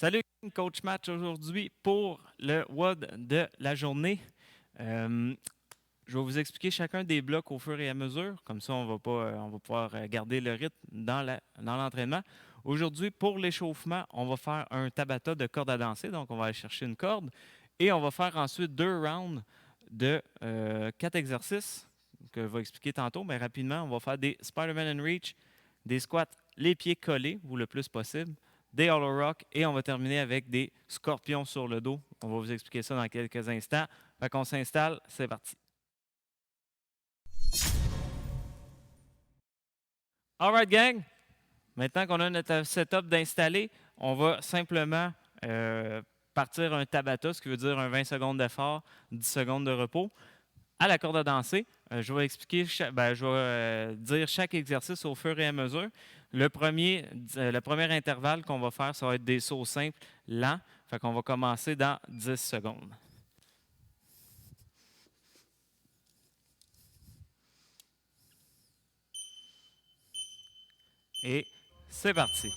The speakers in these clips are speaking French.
Salut, Coach Match aujourd'hui pour le WOD de la journée. Je vais vous expliquer chacun des blocs au fur et à mesure. Comme ça, on va pouvoir garder le rythme dans l'entraînement. Aujourd'hui, pour l'échauffement, on va faire un tabata de corde à danser. Donc, on va aller chercher une corde. Et on va faire ensuite 2 rounds de 4 exercices que je vais expliquer tantôt. Mais rapidement, on va faire des Spider-Man and Reach, des squats les pieds collés ou le plus possible, des hollow rock et on va terminer avec des scorpions sur le dos. On va vous expliquer ça dans quelques instants. Fait qu'on s'installe, c'est parti. Alright gang, maintenant qu'on a notre setup d'installer, on va simplement partir un tabata, ce qui veut dire un 20 secondes d'effort, 10 secondes de repos. À la corde à danser, je vais expliquer, dire chaque exercice au fur et à mesure. Le premier intervalle qu'on va faire, ça va être des sauts simples, lents. Fait qu'on va commencer dans 10 secondes. Et c'est parti.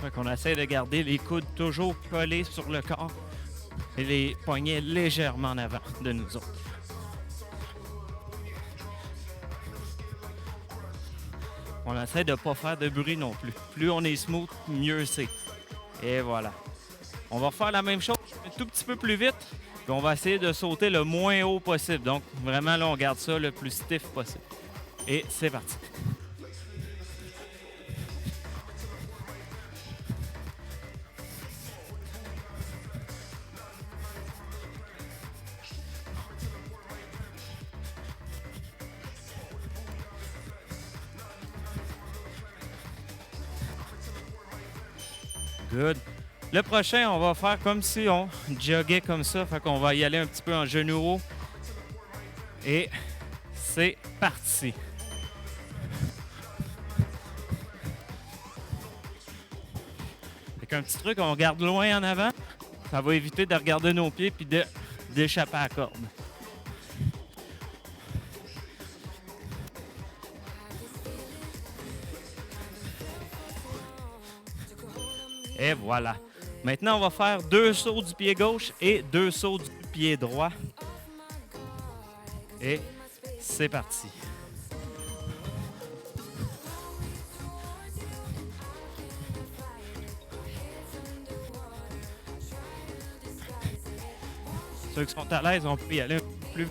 Fait qu'on essaie de garder les coudes toujours collés sur le corps et les poignets légèrement en avant de nous autres. On essaie de ne pas faire de bruit non plus. Plus on est smooth, mieux c'est. Et voilà. On va refaire la même chose un tout petit peu plus vite. Puis on va essayer de sauter le moins haut possible. Donc vraiment là, on garde ça le plus stiff possible. Et c'est parti. Good. Le prochain, on va faire comme si on joguait comme ça. Fait qu'on va y aller un petit peu en genou haut. Et c'est parti. Avec un petit truc, on regarde loin en avant. Ça va éviter de regarder nos pieds puis d'échapper à la corde. Et voilà. Maintenant, on va faire 2 sauts du pied gauche et 2 sauts du pied droit. Et c'est parti. Ceux qui sont à l'aise, on peut y aller un peu plus.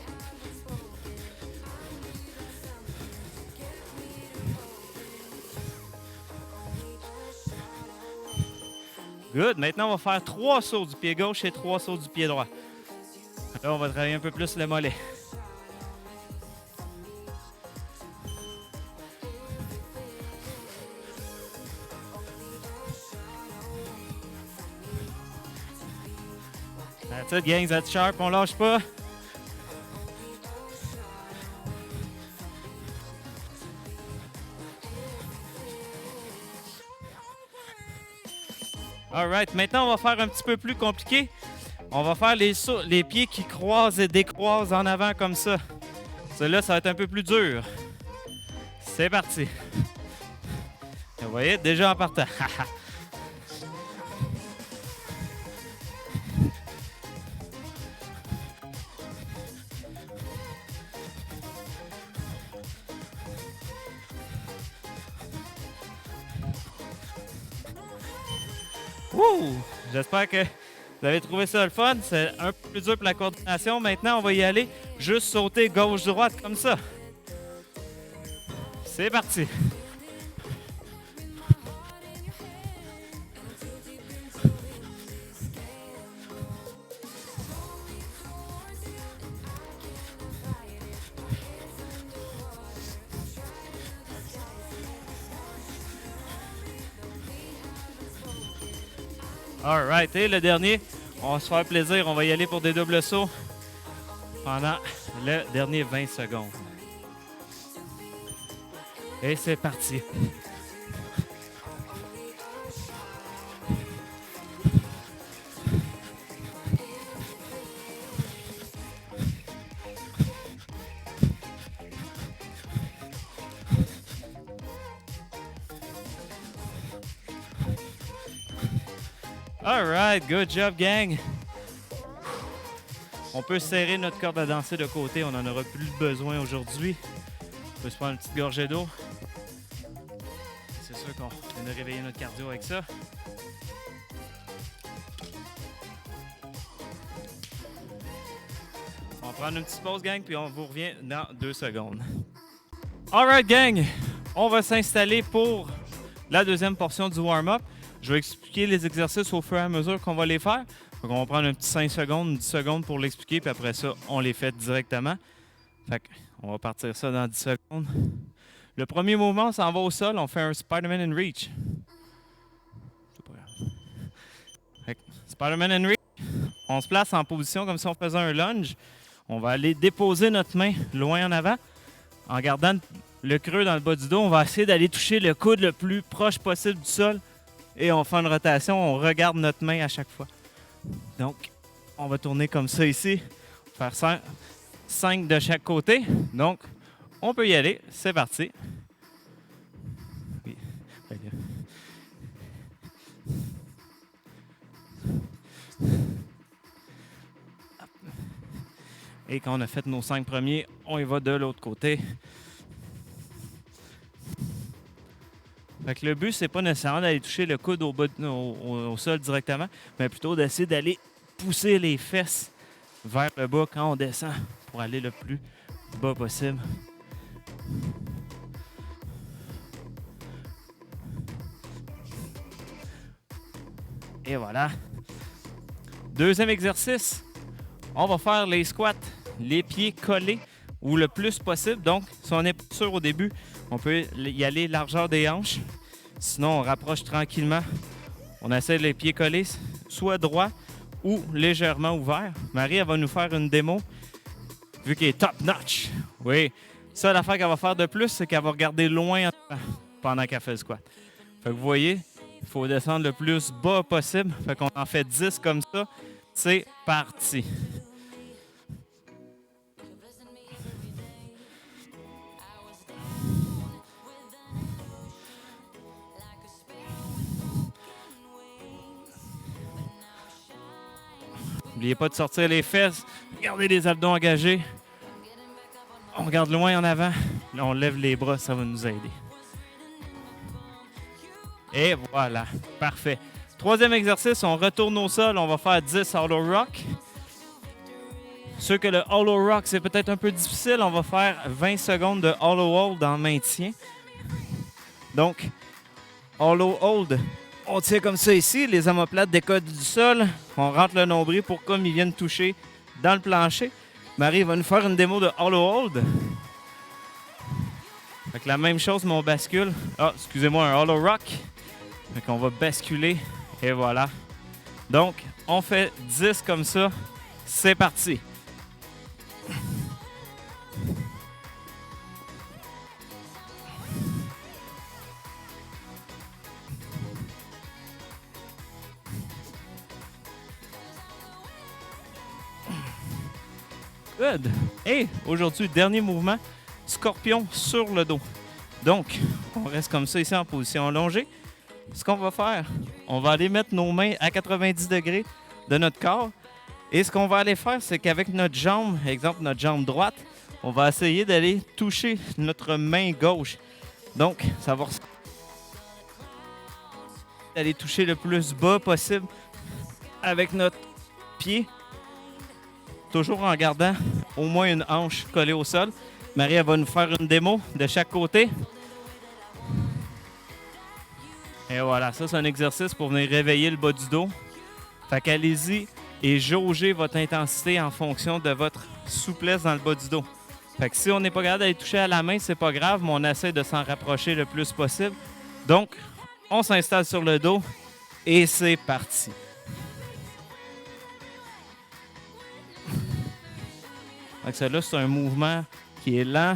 Good. Maintenant, on va faire 3 sauts du pied gauche et 3 sauts du pied droit. Là, on va travailler un peu plus le mollet. That's it, gang. That's sharp. On lâche pas. Alright. Maintenant, on va faire un petit peu plus compliqué. On va faire les pieds qui croisent et décroisent en avant comme ça. Celui-là, ça va être un peu plus dur. C'est parti. Vous voyez, déjà en partant. Wouh! J'espère que vous avez trouvé ça le fun. C'est un peu plus dur pour la coordination. Maintenant, on va y aller. Juste sauter gauche-droite comme ça. C'est parti. Alright, et le dernier, on va se faire plaisir, on va y aller pour des doubles sauts pendant le dernier 20 secondes. Et c'est parti. All right, good job, gang. On peut serrer notre corde à danser de côté, on n'en aura plus besoin aujourd'hui. On peut se prendre une petite gorgée d'eau. C'est sûr qu'on vient de réveiller notre cardio avec ça. On va prendre une petite pause, gang, puis on vous revient dans 2 secondes. All right, gang, on va s'installer pour la deuxième portion du warm-up. Je vais expliquer les exercices au fur et à mesure qu'on va les faire. Donc, on va prendre un petit 5 secondes, 10 secondes pour l'expliquer, puis après ça, on les fait directement. Fait on va partir ça dans 10 secondes. Le premier mouvement, on s'en va au sol, on fait un Spider-Man and Reach. C'est pas grave. Fait Spider-Man and Reach, on se place en position comme si on faisait un lunge. On va aller déposer notre main loin en avant. En gardant le creux dans le bas du dos, on va essayer d'aller toucher le coude le plus proche possible du sol. Et on fait une rotation, on regarde notre main à chaque fois. Donc, on va tourner comme ça ici. Faire 5 de chaque côté. Donc, on peut y aller. C'est parti. Oui. Et quand on a fait nos 5 premiers, on y va de l'autre côté. Fait que le but, c'est pas nécessairement d'aller toucher le coude au sol directement, mais plutôt d'essayer d'aller pousser les fesses vers le bas quand on descend pour aller le plus bas possible. Et voilà. Deuxième exercice, on va faire les squats, les pieds collés ou le plus possible. Donc, si on n'est pas sûr au début, on peut y aller largeur des hanches. Sinon, on rapproche tranquillement. On essaie les pieds collés, soit droit ou légèrement ouvert. Marie, elle va nous faire une démo, vu qu'elle est top notch. Oui. Ça, l'affaire qu'elle va faire de plus, c'est qu'elle va regarder loin pendant qu'elle fait le squat. Fait que vous voyez, il faut descendre le plus bas possible. Fait qu'on en fait 10 comme ça. C'est parti. N'oubliez pas de sortir les fesses. Gardez les abdos engagés. On regarde loin en avant. Là, on lève les bras, ça va nous aider. Et voilà, parfait. Troisième exercice, on retourne au sol. On va faire 10 hollow rock. Ceux que le hollow rock, c'est peut-être un peu difficile, on va faire 20 secondes de hollow hold en maintien. Donc, hollow hold, on tient comme ça ici, les omoplates décodent du sol. On rentre le nombril pour comme ils viennent toucher dans le plancher. Marie va nous faire une démo de hollow hold. Fait que la même chose, mais on bascule. Ah, excusez-moi, un hollow rock. Fait qu'on va basculer et voilà. Donc, on fait 10 comme ça. C'est parti. Good. Et aujourd'hui, dernier mouvement, scorpion sur le dos. Donc, on reste comme ça ici en position allongée. Ce qu'on va faire, on va aller mettre nos mains à 90 degrés de notre corps. Et ce qu'on va aller faire, c'est qu'avec notre jambe, exemple notre jambe droite, on va essayer d'aller toucher notre main gauche. Donc, ça va aller toucher le plus bas possible avec notre pied. Toujours en gardant au moins une hanche collée au sol. Marie, elle va nous faire une démo de chaque côté. Et voilà, ça c'est un exercice pour venir réveiller le bas du dos. Fait qu'allez-y et jaugez votre intensité en fonction de votre souplesse dans le bas du dos. Fait que si on n'est pas capable d'aller toucher à la main, c'est pas grave, mais on essaie de s'en rapprocher le plus possible. Donc, on s'installe sur le dos et c'est parti. Donc ça là, c'est un mouvement qui est lent.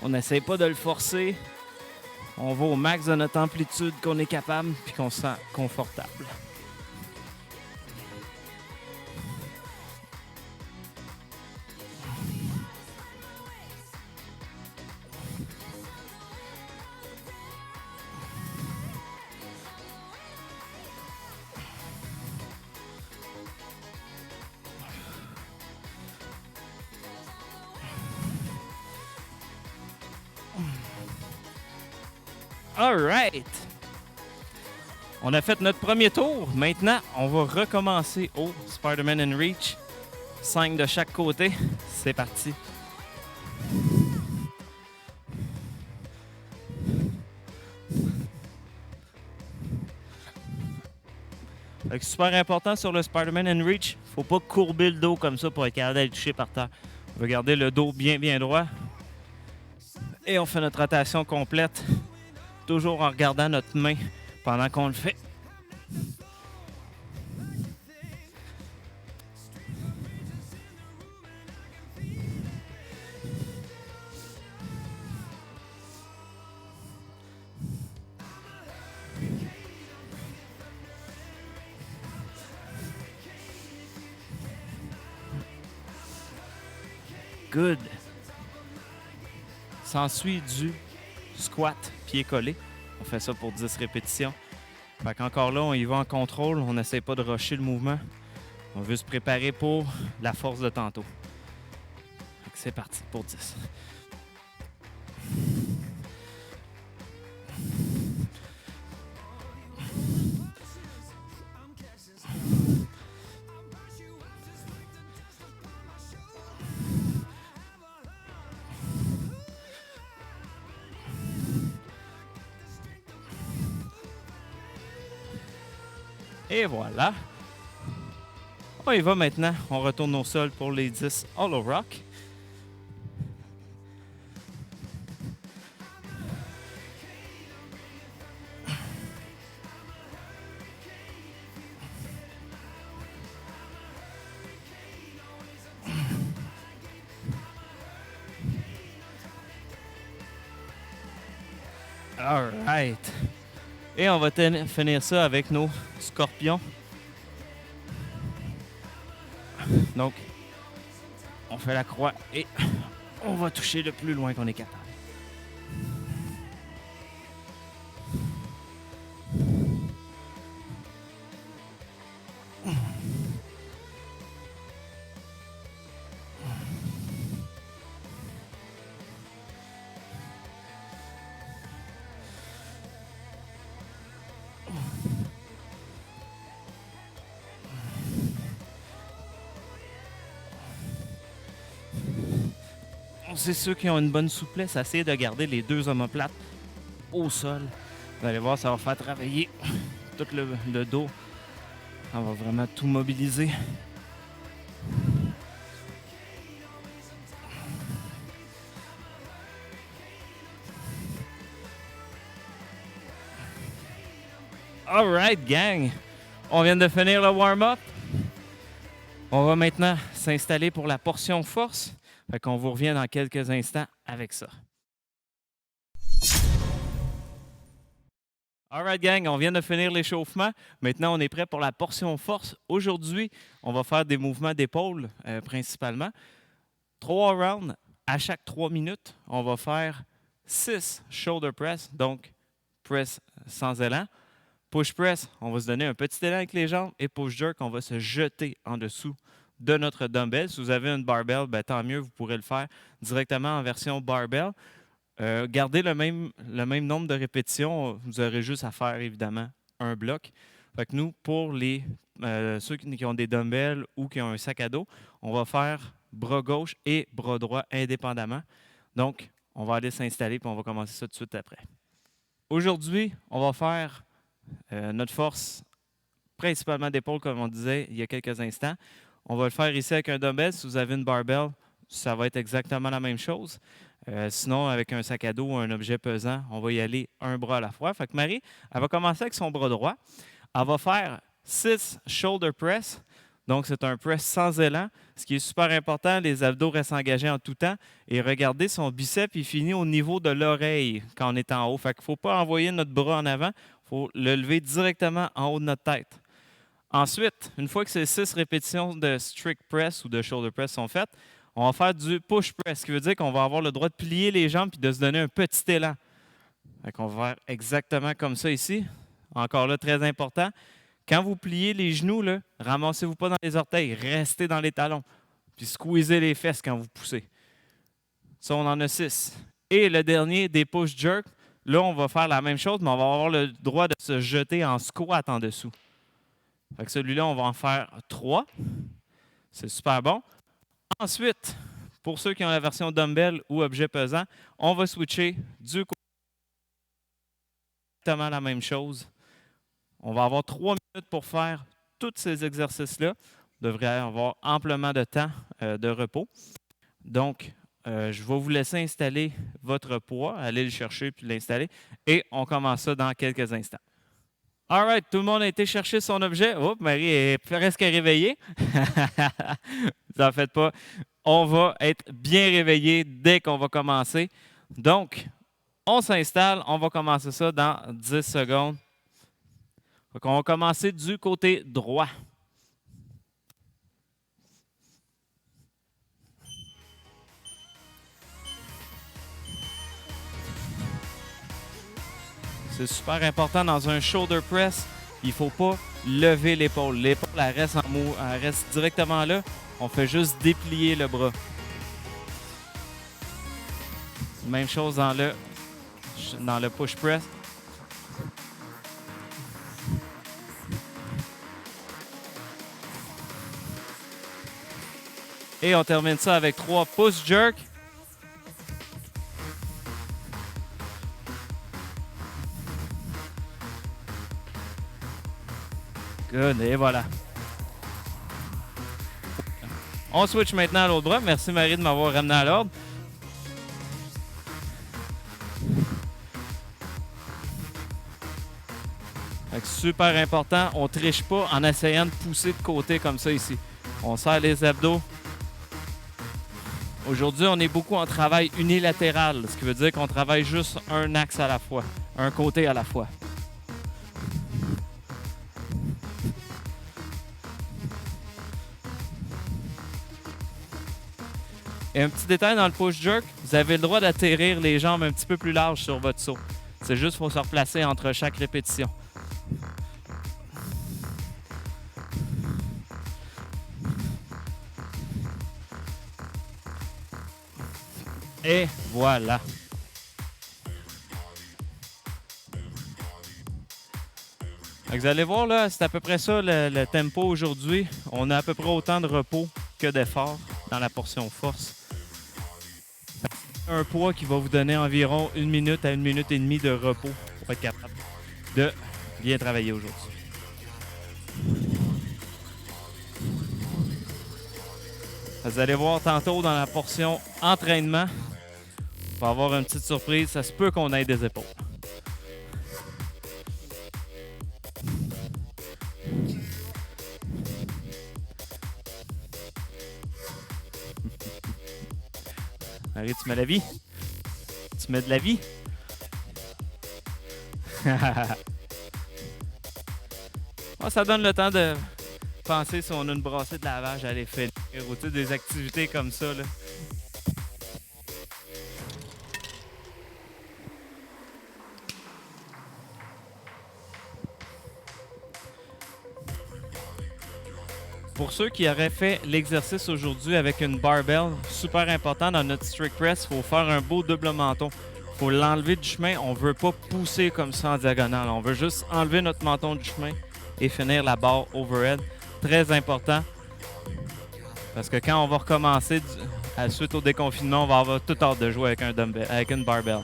On n'essaie pas de le forcer. On va au max de notre amplitude qu'on est capable puis qu'on se sent confortable. All right! On a fait notre premier tour. Maintenant, on va recommencer au Spider-Man and Reach. 5 de chaque côté. C'est parti. Fait que super important sur le Spider-Man and Reach, faut pas courber le dos comme ça pour être capable d'aller toucher par terre. On va garder le dos bien droit. Et on fait notre rotation complète, toujours en regardant notre main pendant qu'on le fait. Good. S'ensuit du squat pied collé. On fait ça pour 10 répétitions. Fait qu'encore là, on y va en contrôle. On n'essaie pas de rusher le mouvement. On veut se préparer pour la force de tantôt. Fait que c'est parti pour 10. Et voilà. On y va maintenant. On retourne au sol pour les 10 Hollow Rock. All right. Et on va finir ça avec nos scorpions. Donc, on fait la croix et on va toucher le plus loin qu'on est capable. C'est ceux qui ont une bonne souplesse, essayez de garder les deux omoplates au sol. Vous allez voir, ça va faire travailler tout le dos. On va vraiment tout mobiliser. All right, gang! On vient de finir le warm-up. On va maintenant s'installer pour la portion force. Fait qu'on vous revient dans quelques instants avec ça. All right, gang, on vient de finir l'échauffement. Maintenant, on est prêt pour la portion force. Aujourd'hui, on va faire des mouvements d'épaule principalement. 3 rounds à chaque 3 minutes. On va faire 6 shoulder press, donc press sans élan. Push press, on va se donner un petit élan avec les jambes. Et push jerk, on va se jeter en dessous de notre dumbbell. Si vous avez une barbell, ben, tant mieux, vous pourrez le faire directement en version barbell. Gardez le même nombre de répétitions. Vous aurez juste à faire, évidemment, un bloc. Fait que nous, pour ceux qui ont des dumbbells ou qui ont un sac à dos, on va faire bras gauche et bras droit indépendamment. Donc, on va aller s'installer et on va commencer ça tout de suite après. Aujourd'hui, on va faire notre force principalement d'épaule, comme on disait il y a quelques instants. On va le faire ici avec un dumbbell. Si vous avez une barbell, ça va être exactement la même chose. Sinon, avec un sac à dos ou un objet pesant, on va y aller un bras à la fois. Fait que Marie, elle va commencer avec son bras droit. Elle va faire 6 shoulder press. Donc, c'est un press sans élan. Ce qui est super important, les abdos restent engagés en tout temps. Et regardez, son biceps, il finit au niveau de l'oreille quand on est en haut. Fait qu'il ne faut pas envoyer notre bras en avant. Il faut le lever directement en haut de notre tête. Ensuite, une fois que ces 6 répétitions de strict press ou de shoulder press sont faites, on va faire du push press, ce qui veut dire qu'on va avoir le droit de plier les jambes et de se donner un petit élan. On va faire exactement comme ça ici. Encore là, très important. Quand vous pliez les genoux, là, ramassez-vous pas dans les orteils, restez dans les talons. Puis squeezez les fesses quand vous poussez. Ça, on en a 6. Et le dernier, des push jerk. Là, on va faire la même chose, mais on va avoir le droit de se jeter en squat en dessous. Fait que celui-là, on va en faire 3. C'est super bon. Ensuite, pour ceux qui ont la version dumbbell ou objet pesant, on va switcher du côté exactement la même chose. On va avoir 3 minutes pour faire tous ces exercices-là. On devrait avoir amplement de temps de repos. Donc, je vais vous laisser installer votre poids, aller le chercher puis l'installer. Et on commence ça dans quelques instants. All right, tout le monde a été chercher son objet. Oups, Marie est presque réveillée. Vous en faites pas. On va être bien réveillé dès qu'on va commencer. Donc, on s'installe. On va commencer ça dans 10 secondes. Donc, on va commencer du côté droit. C'est super important dans un shoulder press. Il ne faut pas lever l'épaule. L'épaule, elle reste en mou, elle reste directement là. On fait juste déplier le bras. Même chose dans le push press. Et on termine ça avec 3 push jerk. Good, et voilà. On switch maintenant à l'autre bras. Merci Marie de m'avoir ramené à l'ordre. Super important, on ne triche pas en essayant de pousser de côté comme ça ici. On serre les abdos. Aujourd'hui, on est beaucoup en travail unilatéral, ce qui veut dire qu'on travaille juste un axe à la fois, un côté à la fois. Et un petit détail dans le push jerk, vous avez le droit d'atterrir les jambes un petit peu plus larges sur votre saut. C'est juste qu'il faut se replacer entre chaque répétition. Et voilà. Vous allez voir, là, c'est à peu près ça le tempo aujourd'hui. On a à peu près autant de repos que d'efforts dans la portion force. Un poids qui va vous donner environ 1 minute à 1 minute et demie de repos pour être capable de bien travailler aujourd'hui. Vous allez voir tantôt dans la portion entraînement, on va avoir une petite surprise. Ça se peut qu'on ait des épaules. Marie, tu mets la vie? Tu mets de la vie? Bon, ça donne le temps de penser si on a une brassée de lavage à aller faire ou des activités comme ça, là. Pour ceux qui auraient fait l'exercice aujourd'hui avec une barbell, super important dans notre strict press, il faut faire un beau double menton. Il faut l'enlever du chemin. On ne veut pas pousser comme ça en diagonale. On veut juste enlever notre menton du chemin et finir la barre overhead. Très important. Parce que quand on va recommencer suite au déconfinement, on va avoir tout hâte de jouer avec une barbell.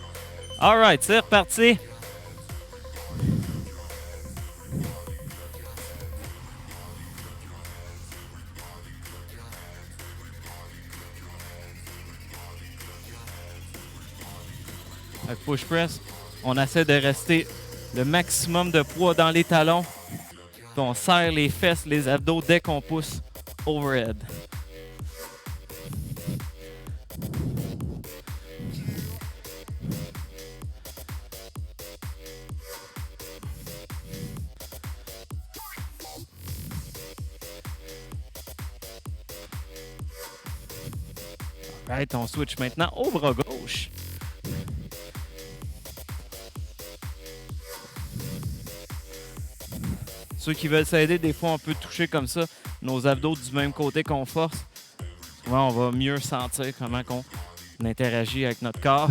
All right, c'est reparti. Avec push press, on essaie de rester le maximum de poids dans les talons. Puis on serre les fesses, les abdos dès qu'on pousse overhead. Right, on switch maintenant au bras gauche. Ceux qui veulent s'aider, des fois, on peut toucher comme ça nos abdos du même côté qu'on force. Souvent, on va mieux sentir comment on interagit avec notre corps.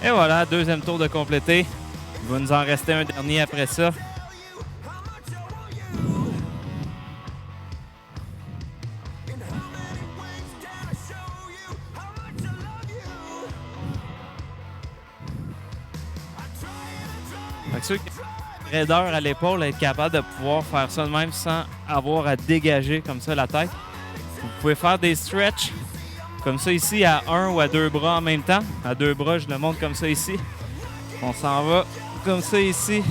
Et voilà, deuxième tour de complété. Il va nous en rester un dernier après ça. Fait que ceux qui ont une raideur à l'épaule, être capable de pouvoir faire ça de même sans avoir à dégager comme ça la tête. Vous pouvez faire des stretches comme ça ici à un ou à deux bras en même temps. À deux bras, je le montre comme ça ici. On s'en va comme ça ici.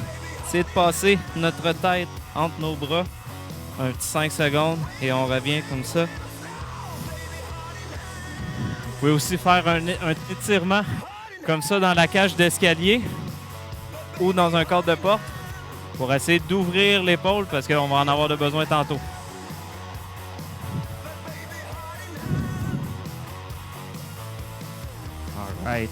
C'est de passer notre tête entre nos bras. Un petit 5 secondes et on revient comme ça. Vous pouvez aussi faire un étirement comme ça dans la cage d'escalier ou dans un cadre de porte pour essayer d'ouvrir l'épaule parce qu'on va en avoir de besoin tantôt. All right.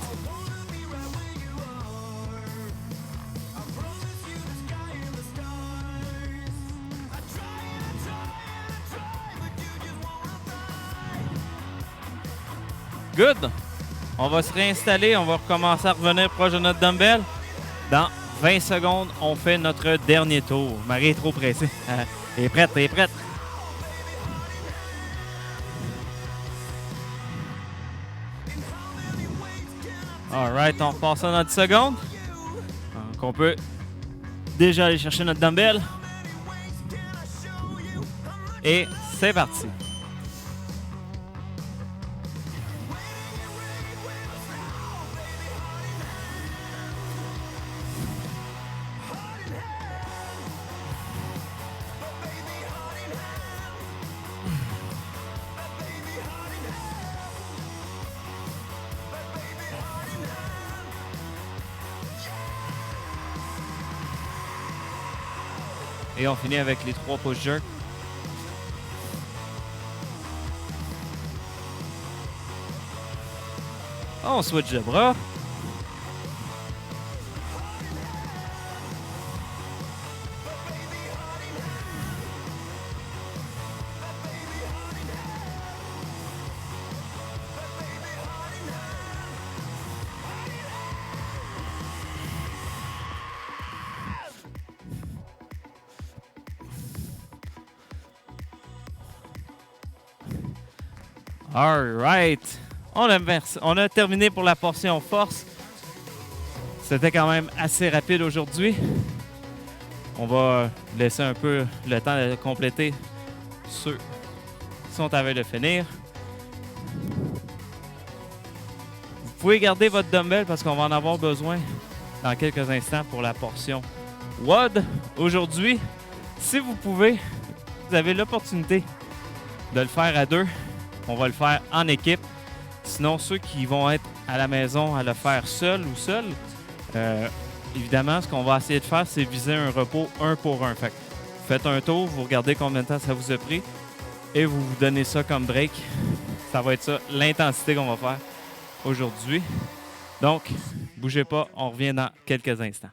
Good. On va se réinstaller. On va recommencer à revenir proche de notre dumbbell. Dans 20 secondes, on fait notre dernier tour. Marie est trop pressée. Elle est prête, elle est prête. Alright, on repasse à notre seconde. Donc on peut déjà aller chercher notre dumbbell. Et c'est parti. Et on finit avec les 3 push jerks. On switch de bras. All right. On a terminé pour la portion force. C'était quand même assez rapide aujourd'hui. On va laisser un peu le temps de compléter ceux qui sont à veille de finir. Vous pouvez garder votre dumbbell parce qu'on va en avoir besoin dans quelques instants pour la portion WOD. Aujourd'hui, si vous pouvez, vous avez l'opportunité de le faire à deux. On va le faire en équipe. Sinon, ceux qui vont être à la maison à le faire seul ou seul, évidemment, ce qu'on va essayer de faire, c'est viser un repos 1 pour 1. Fait que vous faites un tour, vous regardez combien de temps ça vous a pris et vous vous donnez ça comme break. Ça va être ça, l'intensité qu'on va faire aujourd'hui. Donc, bougez pas, on revient dans quelques instants.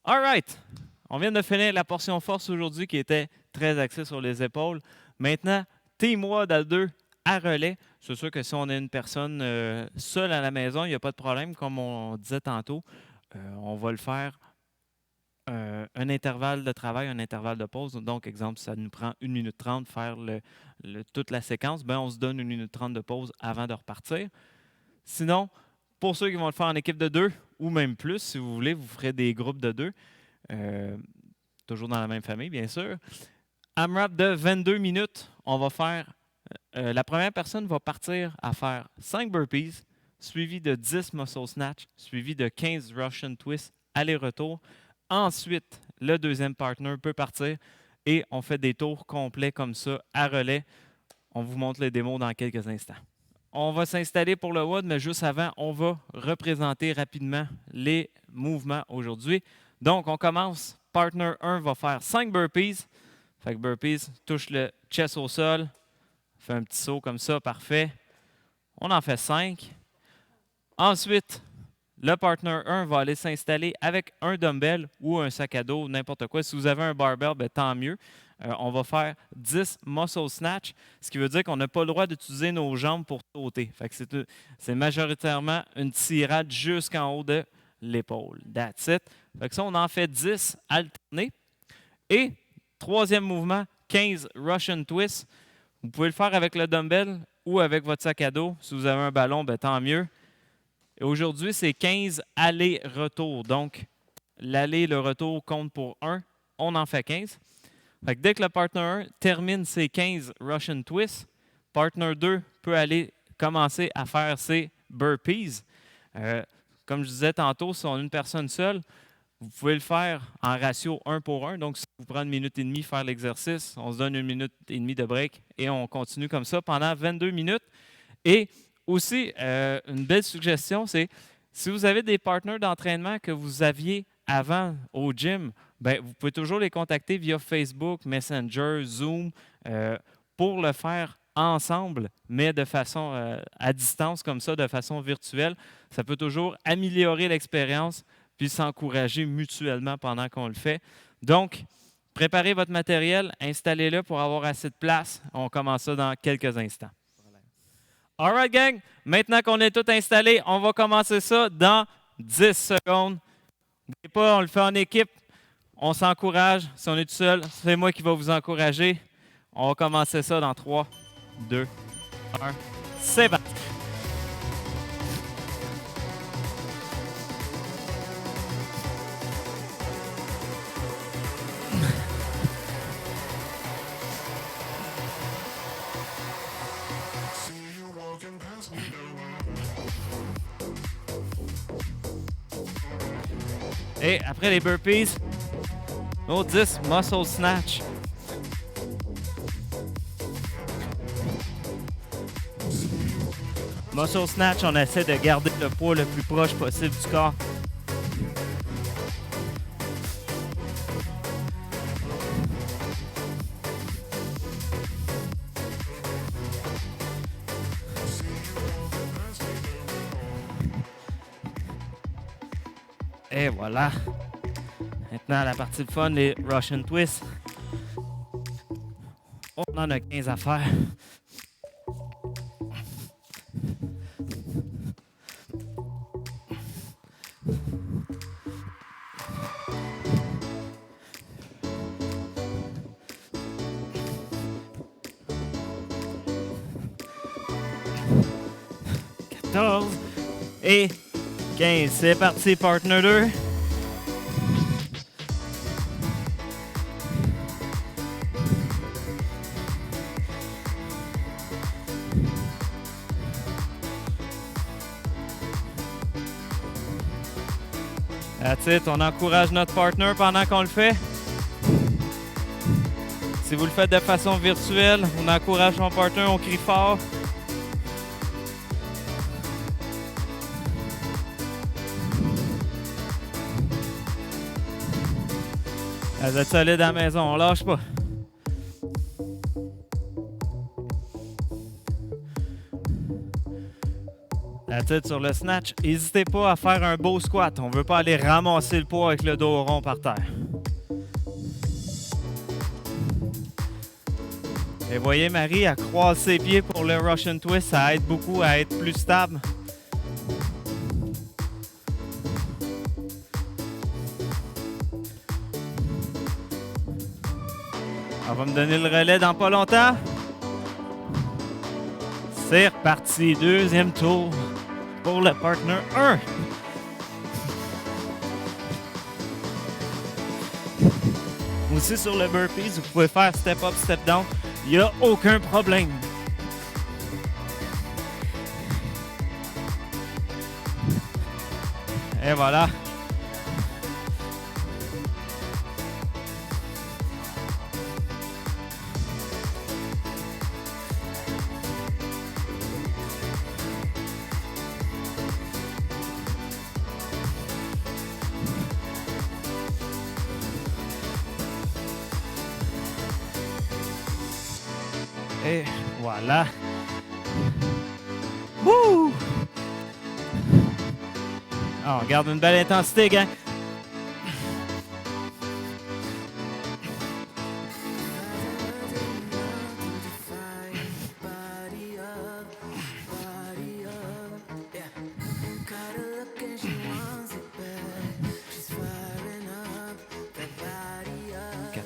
All right! On vient de finir la portion force aujourd'hui qui était très axée sur les épaules. Maintenant, Team WOD à 2 à relais. C'est sûr que si on a une personne seule à la maison, il n'y a pas de problème. Comme on disait tantôt, on va le faire un intervalle de travail, un intervalle de pause. Donc, exemple, ça nous prend 1 minute 30 faire toute la séquence. Ben, on se donne 1 minute 30 de pause avant de repartir. Sinon, pour ceux qui vont le faire en équipe de 2 ou même plus, si vous voulez, vous ferez des groupes de 2. Toujours dans la même famille, bien sûr. AMRAP de 22 minutes, on va faire, la première personne va partir à faire 5 burpees, suivi de 10 muscle snatch, suivi de 15 Russian twists, aller-retour. Ensuite, le deuxième partner peut partir et on fait des tours complets comme ça à relais. On vous montre les démos dans quelques instants. On va s'installer pour le WOD, mais juste avant, on va représenter rapidement les mouvements aujourd'hui. Donc, on commence. Partner 1 va faire 5 burpees. Fait que burpees, touche le chest au sol. Fait un petit saut comme ça, parfait. On en fait 5. Ensuite, le partner 1 va aller s'installer avec un dumbbell ou un sac à dos, n'importe quoi. Si vous avez un barbell, ben, tant mieux. on va faire 10 muscle snatch, ce qui veut dire qu'on n'a pas le droit d'utiliser nos jambes pour sauter. Fait que c'est majoritairement une tirade jusqu'en haut de l'épaule. That's it. Fait que ça, on en fait 10 alternés. Et troisième mouvement, 15 Russian twists. Vous pouvez le faire avec le dumbbell ou avec votre sac à dos. Si vous avez un ballon, ben, tant mieux. Et aujourd'hui, c'est 15 allers-retours. Donc, l'aller et le retour comptent pour 1. On en fait 15. Fait que dès que le partner 1 termine ses 15 Russian twists, partner 2 peut aller commencer à faire ses burpees. Comme je disais tantôt, si on a une personne seule, vous pouvez le faire en ratio 1 pour 1. Donc, si vous prenez 1 minute et demie faire l'exercice, on se donne 1 minute et demie de break et on continue comme ça pendant 22 minutes. Et aussi, une belle suggestion, c'est si vous avez des partenaires d'entraînement que vous aviez avant au gym, bien, vous pouvez toujours les contacter via Facebook, Messenger, Zoom, pour le faire ensemble, mais de façon à distance comme ça, de façon virtuelle. Ça peut toujours améliorer l'expérience puis s'encourager mutuellement pendant qu'on le fait. Donc, préparez votre matériel, installez-le pour avoir assez de place. On commence ça dans quelques instants. All right, gang. Maintenant qu'on est tout installé, on va commencer ça dans 10 secondes. N'oubliez pas, on le fait en équipe. On s'encourage. Si on est tout seul, c'est moi qui vais vous encourager. On va commencer ça dans 3, 2, 1. C'est parti. Et après les burpees, nos 10 muscle snatch. Muscle snatch, on essaie de garder le poids le plus proche possible du corps. Et voilà. Maintenant, la partie de fun, les Russian twists. On en a 15 à faire. Et 15. C'est parti, partner 2. That's it. On encourage notre partner pendant qu'on le fait. Si vous le faites de façon virtuelle, on encourage son partner, on crie fort. Vous êtes solide à la maison, on lâche pas. That's it sur le snatch. N'hésitez pas à faire un beau squat. On ne veut pas aller ramasser le poids avec le dos rond par terre. Et voyez, Marie, elle croise ses pieds pour le Russian twist. Ça aide beaucoup à être plus stable. On va me donner le relais dans pas longtemps. C'est reparti. Deuxième tour pour le partner 1. Aussi sur le burpees, vous pouvez faire step up, step down. Il n'y a aucun problème. Et voilà. Et voilà. Wouh! Ah, on garde une belle intensité, gang.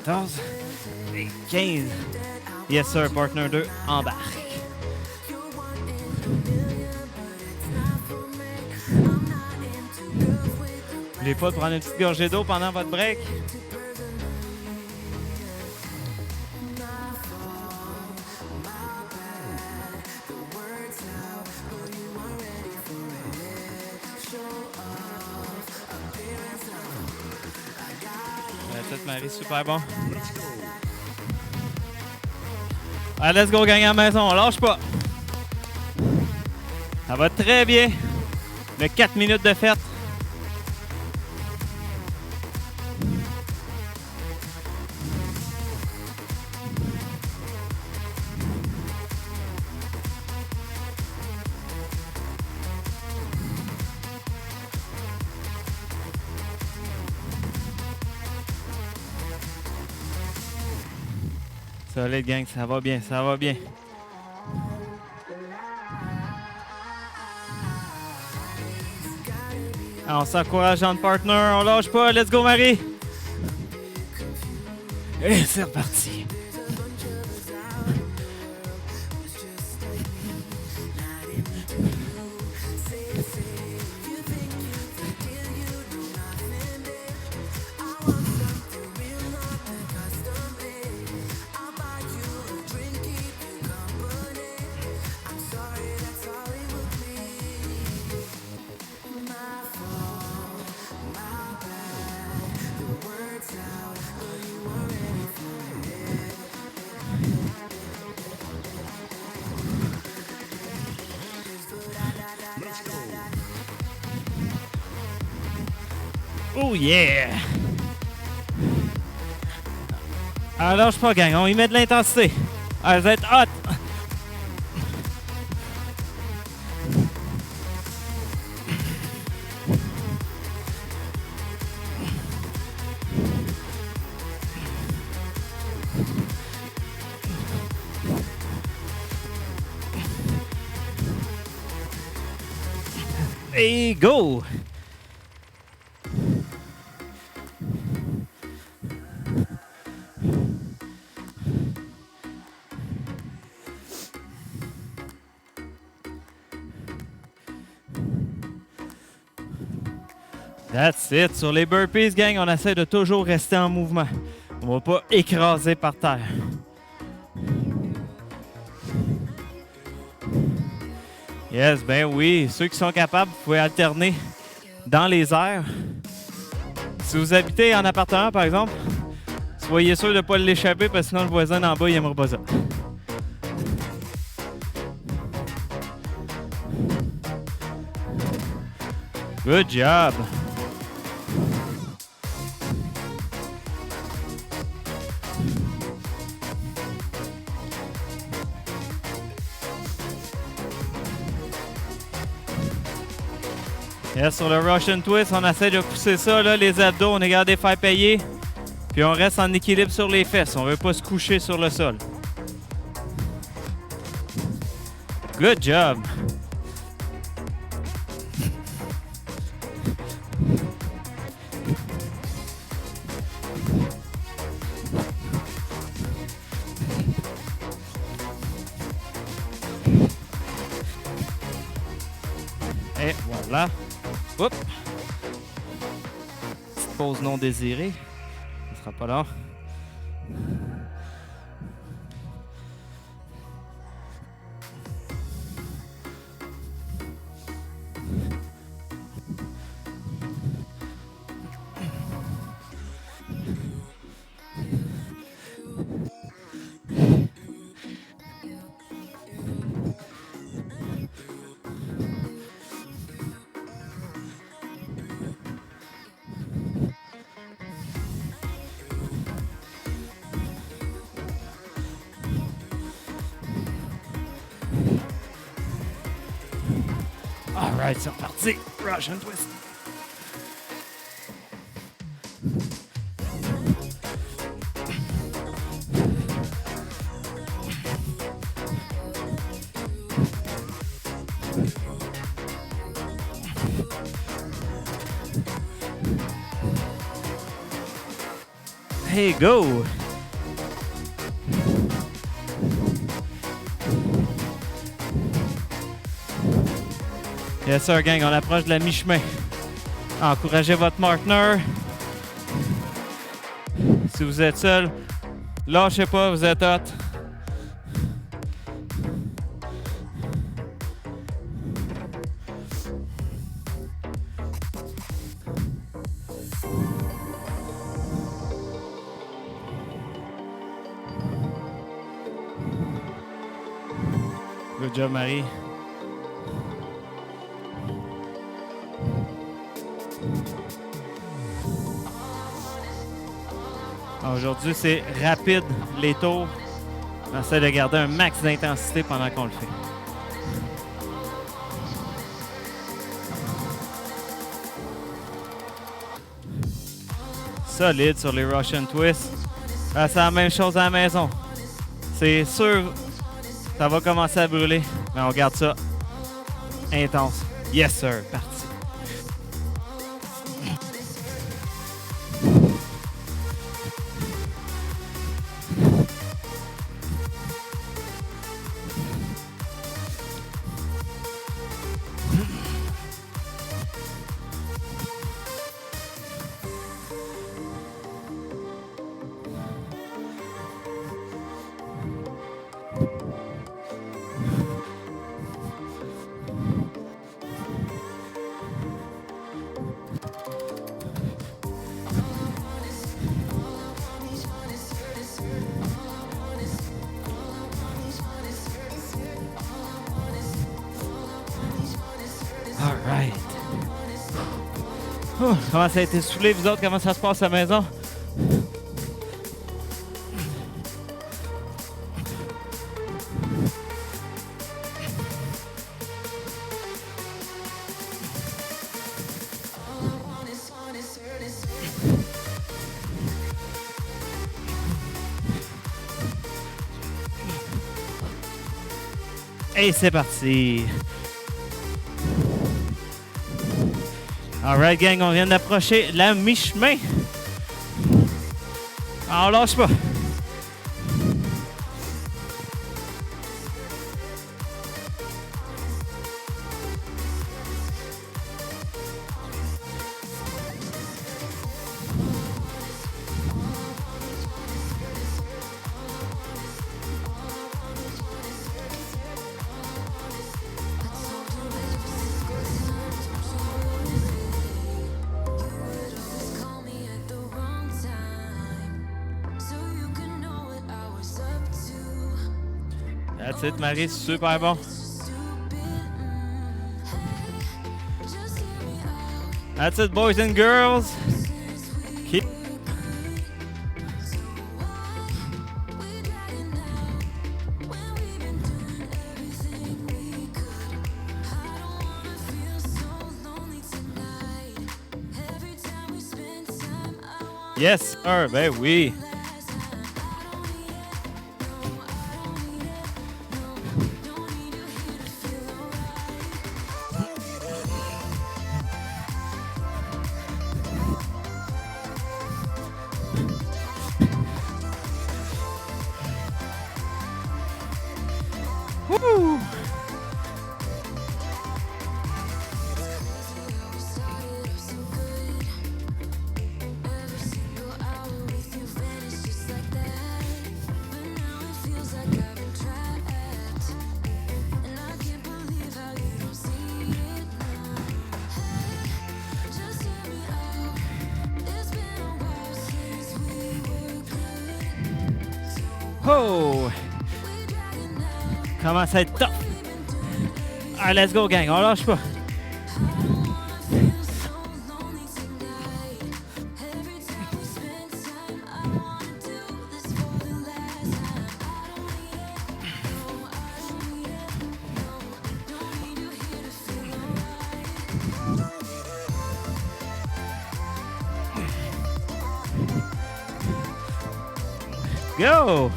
14 et 15. Yes sir, partner 2 embarque. N'oubliez pas de prendre une petite gorgée d'eau pendant votre break. That's it, Marie, super bon. Allez, let's go, gang à la maison, on lâche pas. Ça va très bien. Le 4 minutes de fête. Solide, gang, ça va bien, ça va bien. On s'encourage entre partner, on lâche pas, let's go Marie! Et c'est reparti! Oh yeah! Alors, lâche pas, gang, on y met de l'intensité. Allez, vous êtes hot! Et go! That's it. Sur les burpees, gang, on essaie de toujours rester en mouvement. On ne va pas écraser par terre. Yes, ben oui. Ceux qui sont capables, vous pouvez alterner dans les airs. Si vous habitez en appartement, par exemple, soyez sûr de ne pas l'échapper parce que sinon le voisin d'en bas, il n'aimera pas ça. Good job! Yes, sur le Russian Twist, on essaie de pousser ça, là, les abdos, on est capable de les faire payer. Puis on reste en équilibre sur les fesses, on ne veut pas se coucher sur le sol. Good job! Et voilà. Oups. Petite pause non désirée. Ça sera pas là. Alright, c'est reparti. Russian Twist. Hey, go! Yes sir, gang, on approche de la mi-chemin. Encouragez votre partner. Si vous êtes seul, lâchez pas, vous êtes hot. Good job, Marie. Aujourd'hui, c'est rapide les tours. On essaie de garder un max d'intensité pendant qu'on le fait. Solide sur les Russian Twists. C'est la même chose à la maison. C'est sûr, ça va commencer à brûler, mais on garde ça intense. Yes sir, parti. Alright. Comment ça a été saoulé, vous autres? Comment ça se passe à la maison? Et c'est parti! Alright gang, on vient d'approcher la mi-chemin. On lâche pas. That's it, Marie, super bon. That's it, boys and girls. Keep. Yes, sir, ben oui. Woo! Oh! Commence à être top! Allez, let's go, gang, on lâche pas! Go!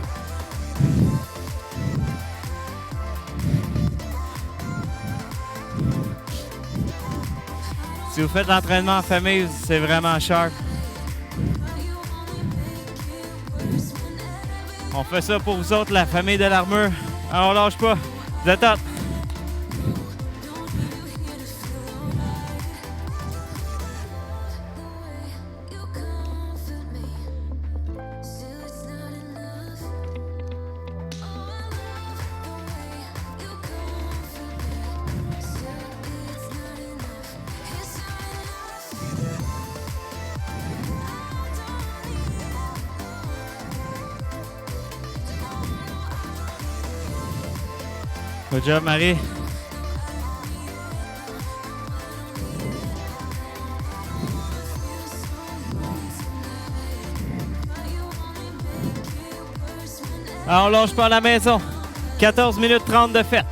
Si vous faites l'entraînement en famille, c'est vraiment sharp. On fait ça pour vous autres, la famille de l'armure. Alors, on lâche pas. Vous êtes top. Good job, Marie. Alors, on lâche pas à la maison. 14 minutes 30 de fête.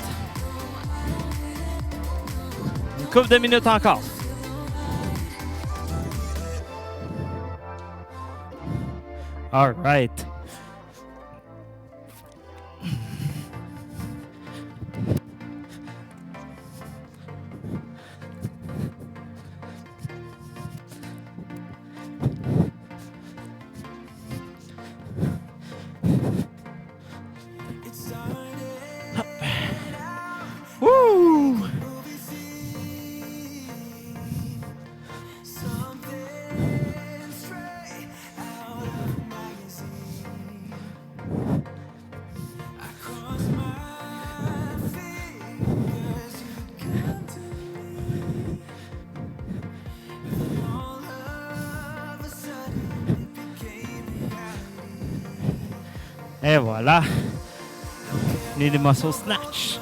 Une couple de minutes encore. All right. Woo! Et voilà. Need a muscle snatch.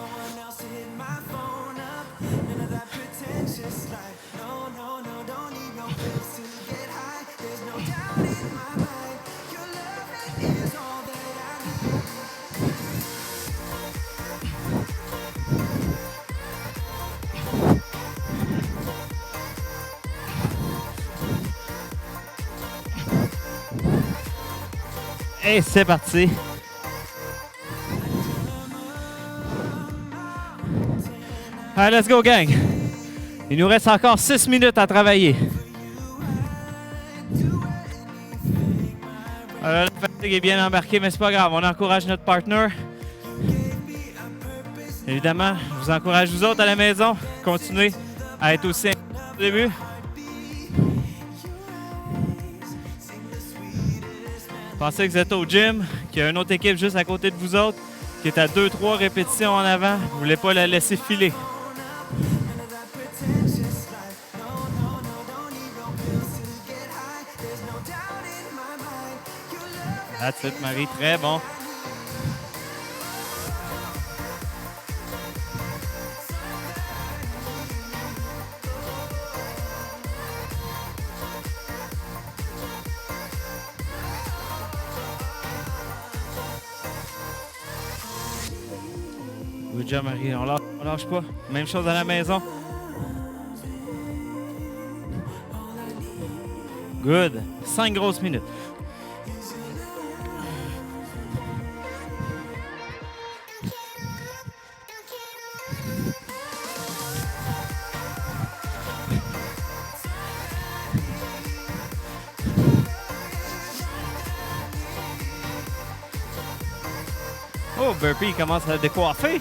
Et c'est parti. Allez, let's go, gang. Il nous reste encore 6 minutes à travailler. Alors, la fatigue est bien embarquée, mais c'est pas grave. On encourage notre partner. Évidemment, je vous encourage, vous autres, à la maison. Continuez à être aussi au début. Pensez que vous êtes au gym, qu'il y a une autre équipe juste à côté de vous autres, qui est à 2-3 répétitions en avant. Vous ne voulez pas la laisser filer. That's it, Marie. Très bon. Good job, Marie. On lâche pas. Même chose à la maison. Good. 5 grosses minutes. Oh, Burpee commence à décoiffer.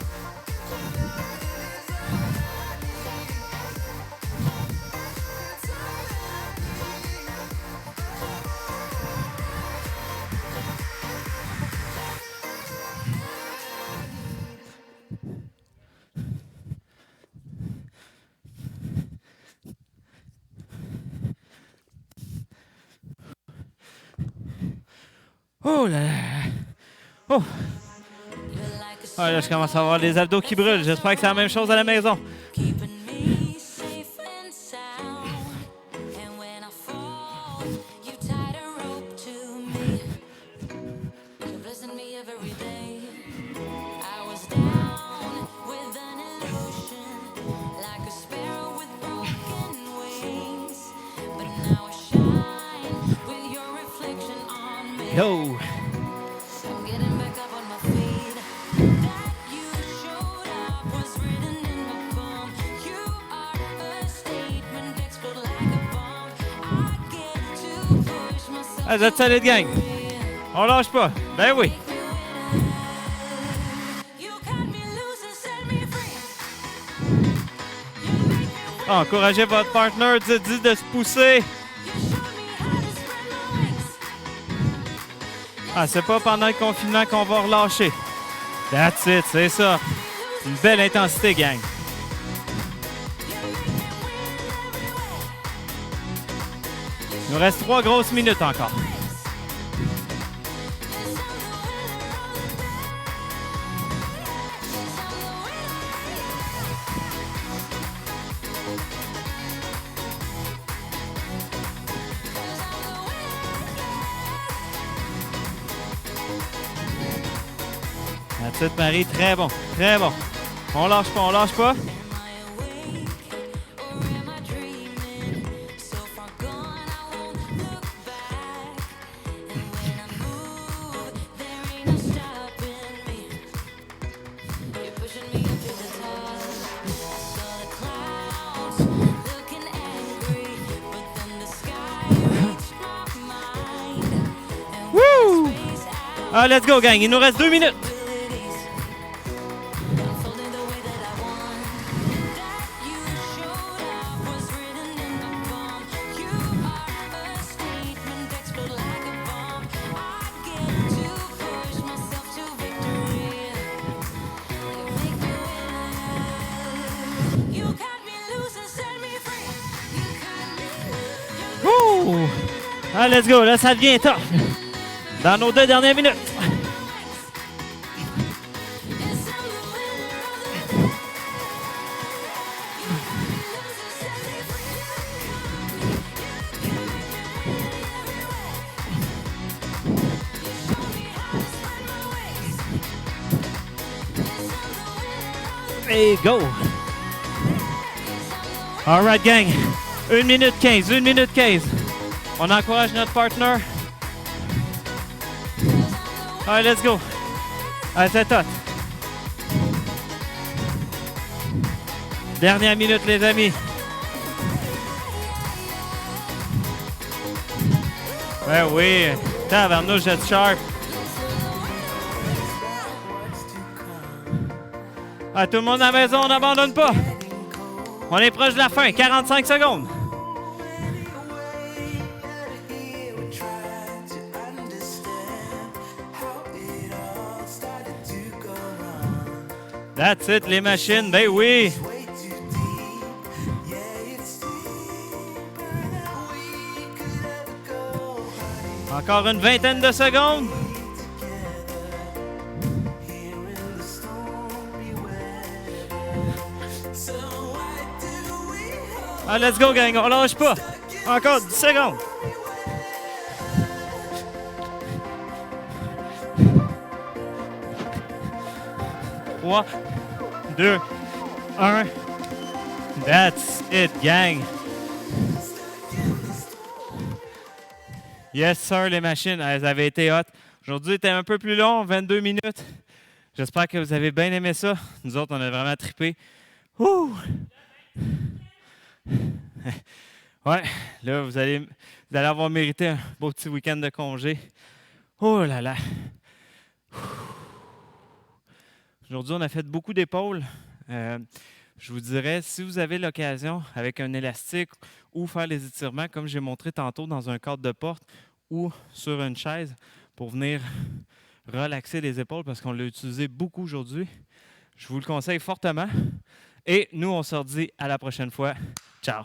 Oh là là. Oh. Ah, là, je commence à avoir les abdos qui brûlent. J'espère que c'est la même chose à la maison. Yo! Ah, that's solid, gang. On lâche pas. Ben oui. Encouragez votre partner, dites de se pousser. Ah, c'est pas pendant le confinement qu'on va relâcher. That's it, c'est ça. Une belle intensité, gang. Il nous reste 3 grosses minutes encore. That's it, Marie. Très bon. Très bon. On lâche pas, on lâche pas. Woo! Ah, let's go, gang. Il nous reste 2 minutes. Woo! Ah, let's go. Là, ça devient tough. Dans nos 2 dernières minutes. Hey, go! All right, gang. 1 minute 15, 1 minute 15. On encourage notre partner. All right, let's go. Allez, c'est tout. Dernière minute, les amis. Ouais, oui. Tabarnouche, jet sharp. Ah, tout le monde à la maison, on n'abandonne pas. On est proche de la fin, 45 secondes. That's it, les machines, ben oui. Encore une vingtaine de secondes. Ah, let's go, gang, on lâche pas. Encore 10 secondes. Trois, 2, 1. That's it, gang. Yes, sir, les machines, elles avaient été hot. Aujourd'hui, c'était un peu plus long, 22 minutes. J'espère que vous avez bien aimé ça. Nous autres, on a vraiment trippé. Ouh! Ouais, là, vous allez avoir mérité un beau petit week-end de congé. Oh là là! Aujourd'hui, on a fait beaucoup d'épaules. Je vous dirais, si vous avez l'occasion, avec un élastique ou faire les étirements, comme j'ai montré tantôt dans un cadre de porte ou sur une chaise, pour venir relaxer les épaules, parce qu'on l'a utilisé beaucoup aujourd'hui, je vous le conseille fortement. Et nous, on se redit à la prochaine fois. Ciao!